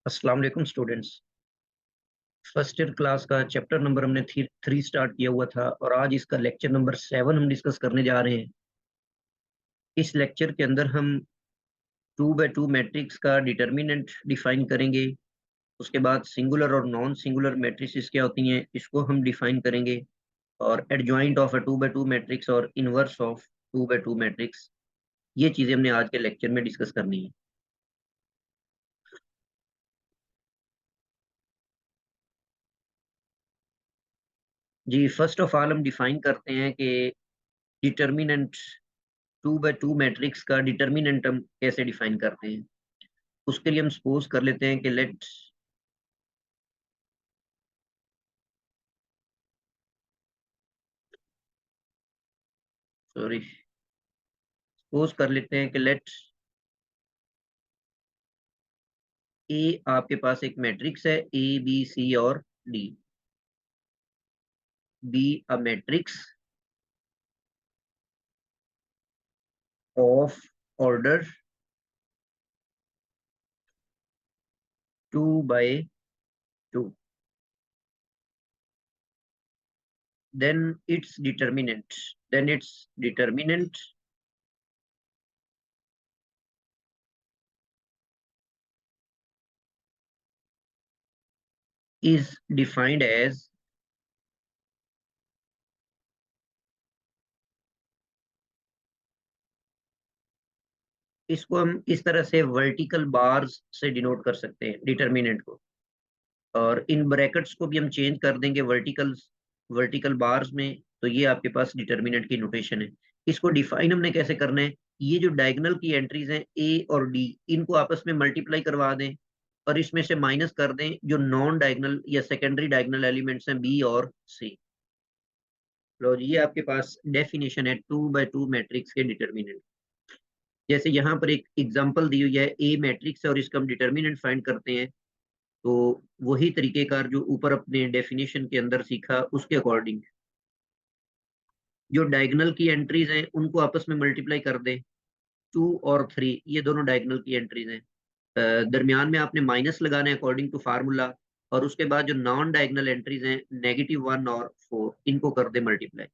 अस्सलाम वालेकुम students. First year class का चैप्टर नंबर हमने थ्री स्टार्ट किया हुआ था और आज इसका लेक्चर नंबर 7 हम डिस्कस करने जा रहे हैं। इस लेक्चर के अंदर हम 2x2 मैट्रिक्स का डिटर्मिनेंट डिफाइन करेंगे। उसके बाद सिंगुलर और नॉन सिंगुलर मैट्रिसेस क्या होती हैं इसको हम डिफाइन करेंगे, और adjoint of a 2x2 matrix और इनवर्स ऑफ 2x2 मैट्रिक्स, ये चीज़ें हमने आज के लेक्चर में डिस्कस करनी है। जी, फर्स्ट ऑफ ऑल हम डिफाइन करते हैं कि डिटर्मिनेंट 2x2 मैट्रिक्स का डिटर्मिनेंट हम कैसे डिफाइन करते हैं। उसके लिए हम सपोज कर लेते हैं कि लेट सॉरी सपोज कर लेते हैं कि लेट ए आपके पास एक मैट्रिक्स है, ए बी सी और D. Be a matrix of order 2x2, then its determinant is defined as इसको हम इस तरह से वर्टिकल बार्स से डिनोट कर सकते हैं डिटर्मिनेंट को, और इन ब्रैकेट्स को भी हम चेंज कर देंगे वर्टिकल बार्स में। तो ये आपके पास डिटर्मिनेंट की नोटेशन है। इसको डिफाइन हमने कैसे करना है, ये जो डायगोनल की एंट्रीज हैं ए और डी, इनको आपस में मल्टीप्लाई करवा दें और इसमें से माइनस कर दें जो नॉन डायगोनल या सेकेंडरी डायगोनल एलिमेंट्स हैं बी और सी। लो जी, ये आपके पास डेफिनेशन है 2x2 मैट्रिक्स के डिटर्मिनेंट। जैसे यहाँ पर एक एग्जांपल दी हुई है, ए मैट्रिक्स है और इसका हम डिटर्मिनेंट फाइंड करते हैं। तो वही तरीकेकार जो ऊपर अपने डेफिनेशन के अंदर सीखा उसके अकॉर्डिंग जो डायगोनल की एंट्रीज हैं उनको आपस में मल्टीप्लाई कर दें। 2 और 3 ये दोनों डायगोनल की एंट्रीज हैं। दरमियान में आपने माइनस लगाना है अकॉर्डिंग टू फार्मूला, और उसके बाद जो नॉन डायगोनल एंट्रीज हैं -1 और 4, इनको कर दे मल्टीप्लाई।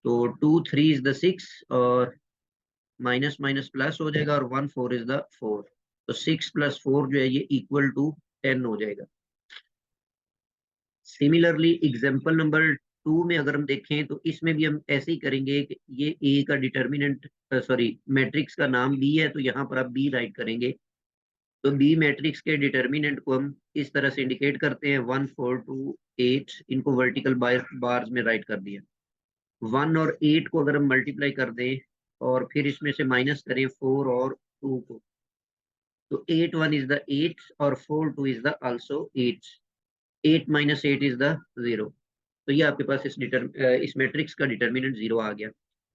तो 2 3 इज द 6 और माइनस माइनस प्लस हो जाएगा, और 1 4 इज द 4। तो 6 + 4 जो है ये =10 हो जाएगा। सिमिलरली एग्जाम्पल नंबर 2 में अगर हम देखें तो इसमें भी हम ऐसे ही करेंगे कि ये ए का डिटर्मिनेंट सॉरी मैट्रिक्स का नाम बी है, तो यहाँ पर आप बी राइट करेंगे। तो बी मैट्रिक्स के डिटर्मिनेंट को हम इस तरह से इंडिकेट करते हैं 1 4 2 8, इनको वर्टिकल बार्स में राइट कर दिया। 1 और 8 को अगर हम मल्टीप्लाई कर दें और फिर इसमें से माइनस करें 4 और 2 को, तो 8 1 इज द 8 और 4 2 is the also 8। 8 - 8 is the 0। तो ये आपके पास इस मैट्रिक्स का डिटर्मिनेंट 0 आ गया।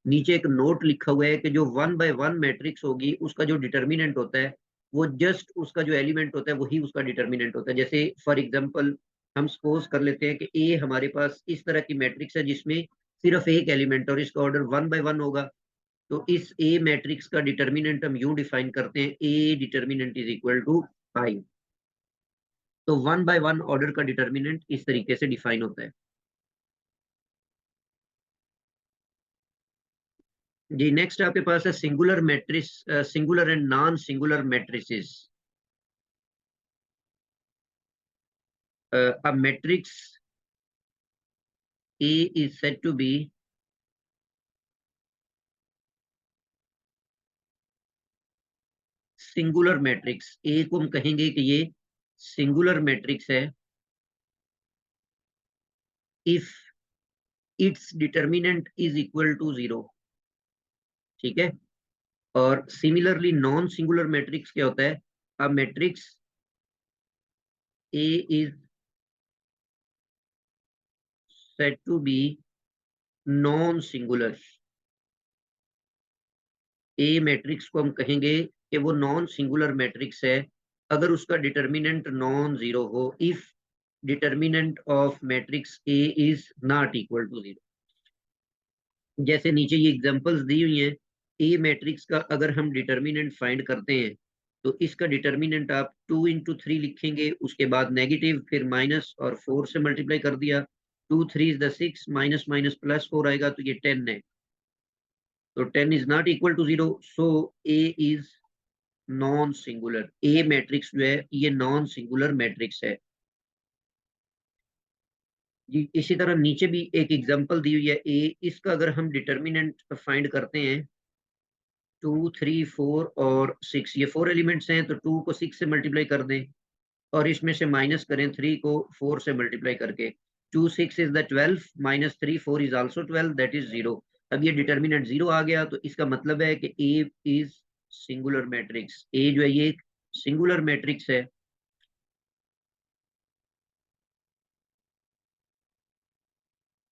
नीचे एक नोट लिखा हुआ है कि जो 1x1 मैट्रिक्स होगी उसका जो डिटर्मिनेंट होता है वो जस्ट उसका जो एलिमेंट होता है वही उसका डिटर्मिनेंट होता है। जैसे फॉर एग्जांपल हम सपोज कर लेते हैं कि ए हमारे पास इस तरह की मैट्रिक्स है जिसमें सिर्फ एक एलिमेंट और इसका ऑर्डर 1x1 होगा। तो इस ए मैट्रिक्स का डिटर्मिनेंट हम यूं डिफाइन करते हैं, A determinant is equal to 5। तो 1x1 ऑर्डर का डिटर्मिनेंट इस तरीके से डिफाइन होता है। जी, नेक्स्ट आपके पास है singular matrix, singular and non singular matrices. A matrix A is said to be singular matrix. A को हम कहेंगे कि ये सिंगुलर मैट्रिक्स है if it's determinant is equal to 0। ठीक है। और सिमिलरली नॉन सिंगुलर मैट्रिक्स क्या होता है, a matrix A is said to be non singular. A matrix को हम कहेंगे कि वो नॉन सिंगुलर मैट्रिक्स है अगर उसका डिटर्मिनेंट नॉन जीरो हो, if determinant of matrix A is not equal to 0। जैसे नीचे ये एग्जांपल्स दी हुई हैं, ए मैट्रिक्स का अगर हम डिटर्मिनेंट फाइंड करते हैं तो इसका डिटर्मिनेंट आप 2 इंटू 3 लिखेंगे, उसके बाद नेगेटिव, फिर माइनस और 4 से मल्टीप्लाई कर दिया। 2 3 is the 6, minus minus plus 4 आएगा तो ये 10 है। तो 10 is not equal to 0, so A is non singular. A matrix जो है ये नॉन सिंगुलर मैट्रिक्स है जी। इसी तरह नीचे भी एक एग्जांपल दी हुई है ए, इसका अगर हम डिटर्मिनेंट फाइंड करते हैं 2 3 4 और 6, ये 4 एलिमेंट्स हैं, तो 2 को 6 से मल्टीप्लाई कर दें और इसमें से माइनस करें 3 को 4 से मल्टीप्लाई करके। 2 6 is the 12, minus 3 4 is also 12, that is 0। अब ये डिटर्मिनेंट 0 आ गया, तो इसका मतलब है कि ए इज सिंगुलर मैट्रिक्स। ए जो है ये एक सिंगुलर मैट्रिक्स है।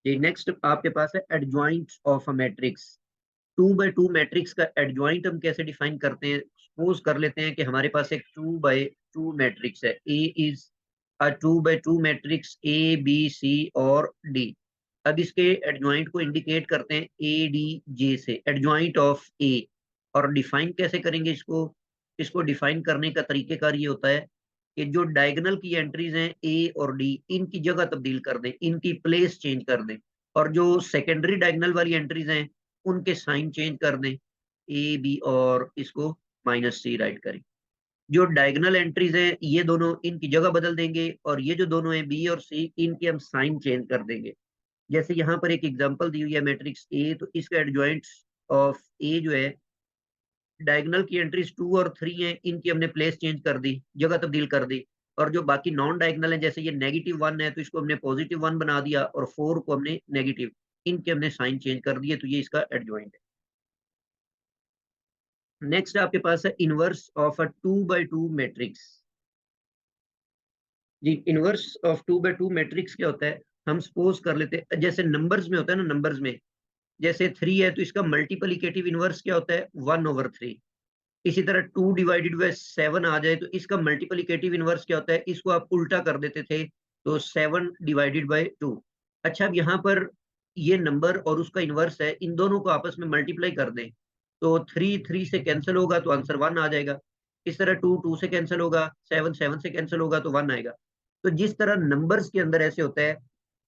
ये नेक्स्ट आपके पास है adjoint of a matrix. 2 by 2 matrix का एडजॉइंट हम कैसे डिफाइन करते हैं? सपोज कर लेते हैं कि हमारे पास एक 2 by 2 मैट्रिक्स है। A is a 2 by 2 matrix, A B C और डी। अब इसके एडजॉइंट को इंडिकेट करते हैं ए डी जे से, एडजॉइंट ऑफ ए। और डिफाइन कैसे करेंगे इसको? इसको डिफाइन करने का तरीकेकार ये होता है कि जो डायगोनल की एंट्रीज हैं ए और डी, इनकी जगह तब्दील कर दें, इनकी प्लेस चेंज कर दें। और जो सेकेंडरी डायगोनल वाली एंट्रीज हैं उनके साइन चेंज कर दें, ए बी और इसको माइनस सी राइट करें। जो डायगोनल एंट्रीज हैं ये दोनों, इनकी जगह बदल देंगे, और ये जो दोनों हैं बी और सी, इनके हम साइन चेंज कर देंगे। जैसे यहाँ पर एक एग्जांपल दी हुई है मैट्रिक्स ए, तो इसका एडजॉइंट्स ऑफ ए जो है, डायगोनल की एंट्रीज 2 और 3 हैं, इनकी हमने प्लेस चेंज कर दी, जगह तब्दील कर दी। और जो बाकी नॉन डायगोनल है, जैसे ये -1 है तो इसको हमने +1 बना दिया, और 4 को हमने नेगेटिव, इनके हमने साइन चेंज कर दिए, तो ये इसका एडजॉइंट है। नेक्स्ट आपके पास है inverse of a 2 by 2 matrix. जी, इनवर्स ऑफ 2 by 2 मैट्रिक्स क्या होता है? हम सपोज कर लेते हैं, जैसे नंबर्स में होता है ना, नंबर्स में जैसे 3 है तो इसका मल्टीप्लिकेटिव इनवर्स क्या होता है? 1/3। इसी तरह 2 डिवाइडेड बाय 7 आ जाए तो इसका मल्टीप्लिकेटिव इनवर्स क्या होता है? इसको आप उल्टा कर देते थे, तो 7 डिवाइडेड बाय 2। अच्छा, अब यहाँ पर ये नंबर और उसका इनवर्स है, इन दोनों को आपस में मल्टीप्लाई कर दें, तो 3 3 से कैंसिल होगा तो आंसर 1 आ जाएगा। इस तरह 2 2 से कैंसिल होगा, 7 7 से कैंसिल होगा तो 1 आएगा। तो जिस तरह नंबर्स के अंदर ऐसे होता है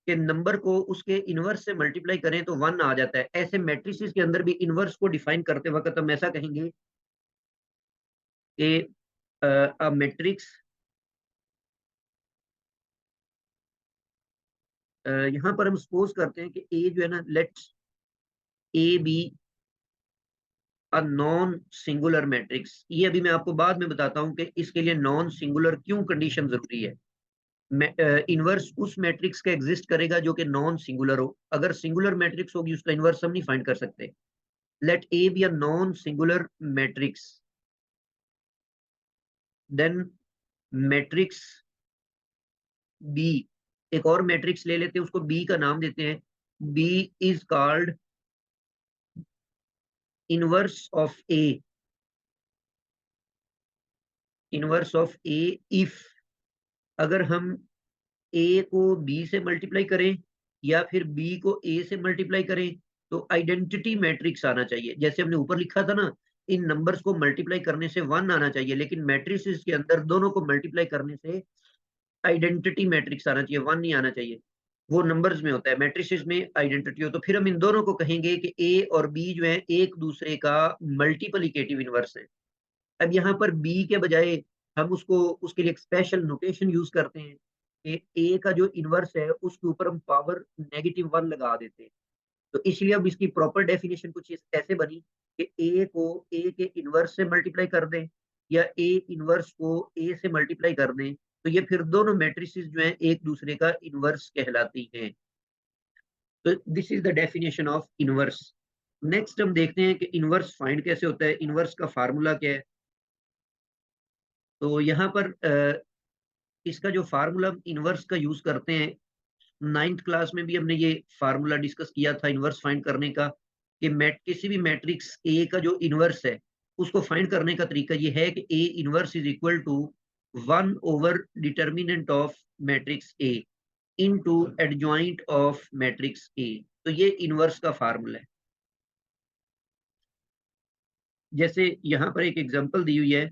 कि नंबर को उसके इनवर्स से मल्टीप्लाई करें तो 1 आ जाता है, ऐसे मैट्रिसेस के अंदर भी इनवर्स को डिफाइन करते वक्त हम ऐसा कहेंगे कि a matrix, यहाँ पर हम सपोज करते हैं कि ए जो है ना, let's a be a non singular matrix. ये अभी मैं आपको बाद में बताता हूँ कि इसके लिए नॉन सिंगुलर क्यों कंडीशन जरूरी है। इनवर्स उस मैट्रिक्स का एग्जिस्ट करेगा जो कि नॉन सिंगुलर हो। अगर सिंगुलर मैट्रिक्स होगी उसका इनवर्स हम नहीं फाइंड कर सकते। Let A be a non singular matrix, then matrix B, एक और मैट्रिक्स ले लेते हैं, उसको बी का नाम देते हैं। B is called inverse of A, inverse of A if, अगर हम ए को बी से मल्टीप्लाई करें या फिर बी को ए से मल्टीप्लाई करें तो आइडेंटिटी मैट्रिक्स आना चाहिए। जैसे हमने ऊपर लिखा था ना, इन नंबर्स को मल्टीप्लाई करने से 1 आना चाहिए, लेकिन मैट्रिसेस के अंदर दोनों को मल्टीप्लाई करने से आइडेंटिटी मैट्रिक्स आना चाहिए, 1 नहीं आना चाहिए। वो नंबर्स में होता है, मैट्रिसेस में आइडेंटिटी हो, तो फिर हम इन दोनों को कहेंगे कि ए और बी जो है एक दूसरे का मल्टीप्लिकेटिव इनवर्स है। अब यहाँ पर बी के बजाय हम उसको, उसके लिए एक स्पेशल नोटेशन यूज करते हैं कि ए का जो इनवर्स है उसके ऊपर हम पावर -1 लगा देते हैं। तो इसलिए अब इसकी प्रॉपर डेफिनेशन कुछ ऐसे बनी कि ए को ए के इनवर्स से मल्टीप्लाई कर दें या ए इनवर्स को ए से मल्टीप्लाई कर दें, तो ये फिर दोनों मैट्रिसेस जो हैं एक दूसरे का इनवर्स कहलाती हैं। तो this is the definition of inverse. Next हम देखते हैं कि इनवर्स फाइंड कैसे होता है, इनवर्स का फार्मूला क्या है। तो यहाँ पर इसका जो फार्मूला इनवर्स का यूज करते हैं, 9th क्लास में भी हमने ये फार्मूला डिस्कस किया था इनवर्स फाइंड करने का, कि किसी भी मैट्रिक्स ए का जो इनवर्स है उसको फाइंड करने का तरीका ये है कि A inverse is equal to 1 over determinant of matrix A into adjoint of matrix A. तो ये इनवर्स का फार्मूला है। जैसे यहाँ पर एक एग्जांपल दी हुई है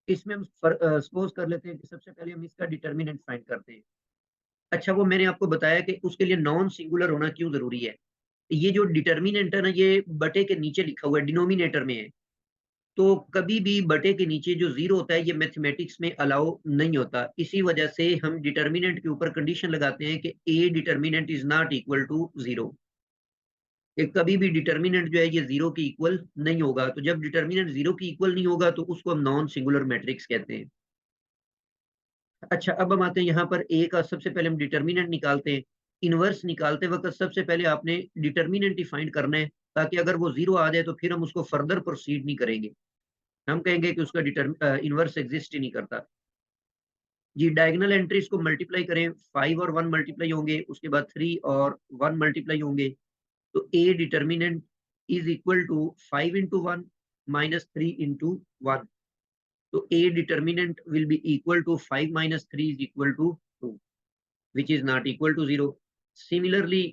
इसमें हम सपोज कर लेते हैं कि सबसे पहले हम इसका डिटर्मिनेंट फाइंड करते हैं। अच्छा, वो मैंने आपको बताया कि उसके लिए नॉन सिंगुलर होना क्यों ज़रूरी है। ये जो डिटर्मिनेंट है ना, ये बटे के नीचे लिखा हुआ है, डिनोमिनेटर में है। तो कभी भी बटे के नीचे जो ज़ीरो होता है, ये मैथमेटिक्स में अलाउ नहीं होता। इसी वजह से हम डिटर्मिनेंट के ऊपर कंडीशन लगाते हैं कि A determinant is not equal to 0। कि कभी भी डिटर्मिनेंट जो है ये 0 के इक्वल नहीं होगा। तो जब डिटर्मिनेंट 0 के इक्वल नहीं होगा तो उसको हम नॉन सिंगुलर मैट्रिक्स कहते हैं। अच्छा, अब हम आते हैं यहाँ पर ए का, सबसे पहले हम डिटर्मिनेंट निकालते हैं। इनवर्स निकालते वक़्त सबसे पहले आपने डिटर्मिनेंट ही फाइंड करना है, ताकि अगर वो 0 आ जाए तो फिर हम उसको फर्दर प्रोसीड नहीं करेंगे। हम कहेंगे कि उसका इनवर्स एक्सिस्ट ही नहीं करता। जी, डायगोनल एंट्रीज़ को मल्टीप्लाई करें, 5 और 1 मल्टीप्लाई होंगे, उसके बाद 3 और 1 मल्टीप्लाई होंगे। तो A determinant is equal to 5 into 1 minus 3 into 1। तो A determinant will be equal to 5 minus 3 is equal to 2, which is not equal to 0. Similarly,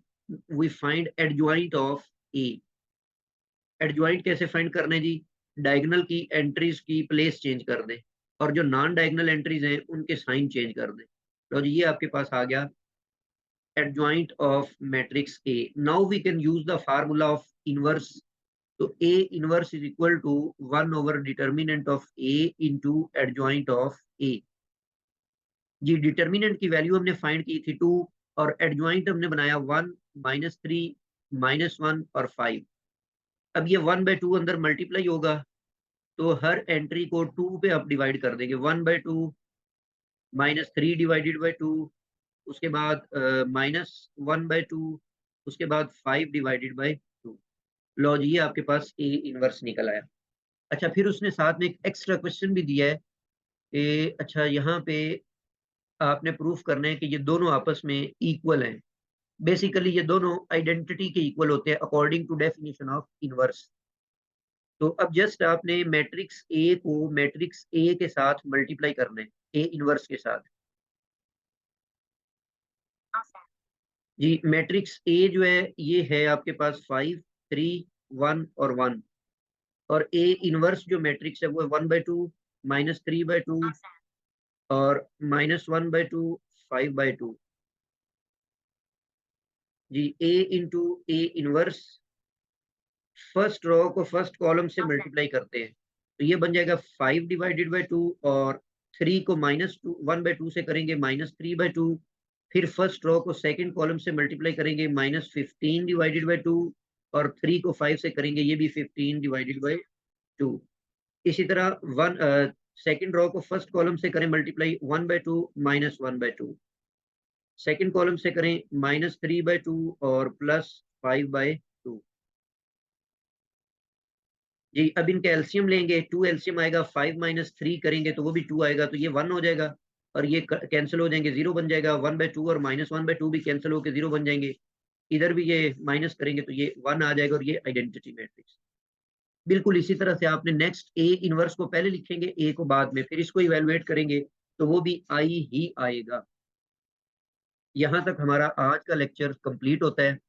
we find adjoint of A. Adjoint कैसे find करना है जी? Diagonal की entries की place change कर दें, और जो नॉन डायगोनल एंट्रीज हैं उनके साइन चेंज कर दें। तो जी, ये आपके पास आ गया adjoint of matrix A. Now we can use the formula of inverse. So A inverse is equal to 1 over determinant of A into adjoint of A. जी, determinant की वैल्यू हमने फाइंड की थी 2, और एडजॉइंट हमने बनाया 1 -3 -1 और 5। अब ये 1/2 अंदर मल्टीप्लाई होगा, तो हर एंट्री को 2 पे आप डिवाइड कर देंगे। 1/2 -3 डिवाइडेड बाय 2, उसके बाद -1/2, उसके बाद 5 डिवाइडेड बाय 2। लो जी, ये आपके पास ए इनवर्स निकल आया। अच्छा, फिर उसने साथ में एक एक्स्ट्रा क्वेश्चन भी दिया है कि अच्छा, यहाँ पे आपने प्रूफ करना है कि ये दोनों आपस में इक्वल हैं। बेसिकली ये दोनों आइडेंटिटी के इक्वल होते हैं according to definition of inverse. तो अब जस्ट आपने मैट्रिक्स ए को मैट्रिक्स ए के साथ मल्टीप्लाई करना है, ए इनवर्स के साथ। जी, मैट्रिक्स ए जो है ये है आपके पास 5, 3, 1 और 1। और ए इनवर्स जो मैट्रिक्स है वो है 1/2 -3/2 और -1/2 5/2। जी, A into A inverse, first row को फर्स्ट कॉलम से मल्टीप्लाई करते हैं, तो ये बन जाएगा 5 डिवाइडेड बाय 2, और 3 को -1/2 से करेंगे -3/2। फिर फर्स्ट रो को सेकंड कॉलम से मल्टीप्लाई करेंगे -15 डिवाइडेड बाय 2, और 3 को 5 से करेंगे, ये भी 15 डिवाइडेड बाय 2। इसी तरह सेकंड रो को फर्स्ट कॉलम से करें मल्टीप्लाई 1/2 -1/2, सेकंड कॉलम से करें -3/2 और +5/2। जी, अब इनका एलसीएम लेंगे, 2 एलसीएम आएगा, 5 -3 करेंगे तो वो भी 2 आएगा, तो ये 1 हो जाएगा, और ये कैंसिल हो जाएंगे, 0 बन जाएगा। 1/2 और -1/2 भी कैंसिल होकर 0 बन जाएंगे। इधर भी ये माइनस करेंगे तो ये 1 आ जाएगा, और ये आइडेंटिटी मैट्रिक्स। बिल्कुल इसी तरह से आपने नेक्स्ट ए इनवर्स को पहले लिखेंगे, ए को बाद में, फिर इसको इवेलुएट करेंगे तो वो भी आई ही आएगा। यहाँ तक हमारा आज का लेक्चर कंप्लीट होता है।